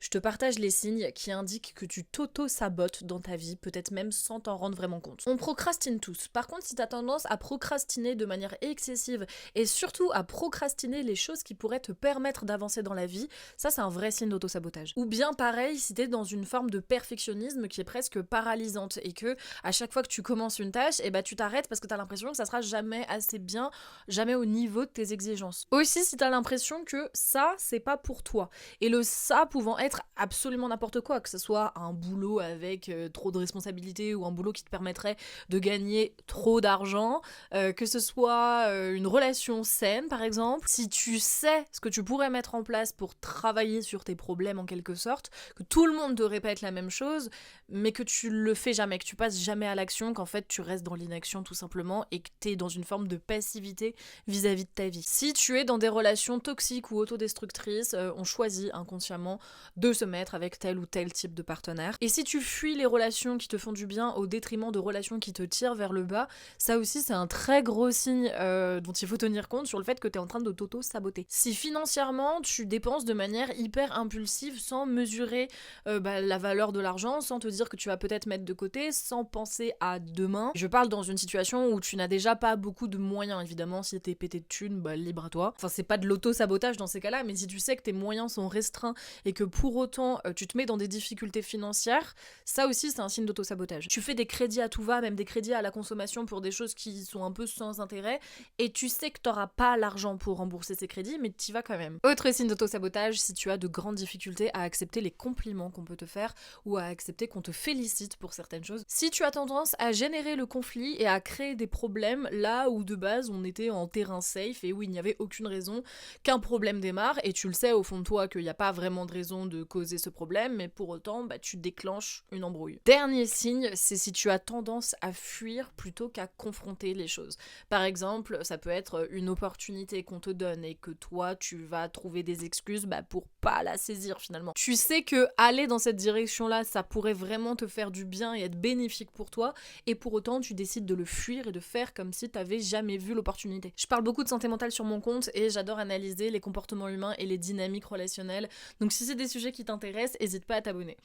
Je te partage les signes qui indiquent que tu t'auto-sabotes dans ta vie, peut-être même sans t'en rendre vraiment compte. On procrastine tous. Par contre, si tu as tendance à procrastiner de manière excessive et surtout à procrastiner les choses qui pourraient te permettre d'avancer dans la vie, ça c'est un vrai signe d'auto-sabotage. Ou bien pareil, si tu es dans une forme de perfectionnisme qui est presque paralysante et que à chaque fois que tu commences une tâche, tu t'arrêtes parce que tu as l'impression que ça sera jamais assez bien, jamais au niveau de tes exigences. Aussi, si tu as l'impression que ça, c'est pas pour toi. Et le ça pouvant être absolument n'importe quoi, que ce soit un boulot avec trop de responsabilités ou un boulot qui te permettrait de gagner trop d'argent, que ce soit une relation saine par exemple. Si tu sais ce que tu pourrais mettre en place pour travailler sur tes problèmes en quelque sorte, que tout le monde te répète la même chose, mais que tu le fais jamais, que tu passes jamais à l'action, qu'en fait tu restes dans l'inaction tout simplement et que tu es dans une forme de passivité vis-à-vis de ta vie. Si tu es dans des relations toxiques ou autodestructrices, on choisit inconsciemment de se mettre avec tel ou tel type de partenaire. Et si tu fuis les relations qui te font du bien au détriment de relations qui te tirent vers le bas, ça aussi c'est un très gros signe dont il faut tenir compte sur le fait que tu es en train de t'auto-saboter. Si financièrement tu dépenses de manière hyper impulsive sans mesurer la valeur de l'argent, sans te dire que tu vas peut-être mettre de côté, sans penser à demain. Je parle dans une situation où tu n'as déjà pas beaucoup de moyens, évidemment, si t'es pété de thunes, libre à toi. Enfin, c'est pas de l'auto-sabotage dans ces cas-là, mais si tu sais que tes moyens sont restreints et que pour autant tu te mets dans des difficultés financières, ça aussi c'est un signe d'auto-sabotage. Tu fais des crédits à tout va, même des crédits à la consommation pour des choses qui sont un peu sans intérêt, et tu sais que t'auras pas l'argent pour rembourser ces crédits, mais t'y vas quand même. Autre signe d'auto-sabotage, si tu as de grandes difficultés à accepter les compliments qu'on peut te faire ou à accepter qu'on te félicite pour certaines choses. Si tu as tendance à générer le conflit et à créer des problèmes là où de base on était en terrain safe et où il n'y avait aucune raison qu'un problème démarre, et tu le sais au fond de toi qu'il n'y a pas vraiment de raison de causer ce problème, mais pour autant tu déclenches une embrouille. Dernier signe, c'est si tu as tendance à fuir plutôt qu'à confronter les choses. Par exemple, ça peut être une opportunité qu'on te donne et que toi tu vas trouver des excuses pour pas la saisir finalement. Tu sais que aller dans cette direction-là, ça pourrait vraiment te faire du bien et être bénéfique pour toi, et pour autant tu décides de le fuir et de faire comme si t'avais jamais vu l'opportunité. Je parle beaucoup de santé mentale sur mon compte et j'adore analyser les comportements humains et les dynamiques relationnelles, donc si c'est des sujets qui t'intéressent, n'hésite pas à t'abonner.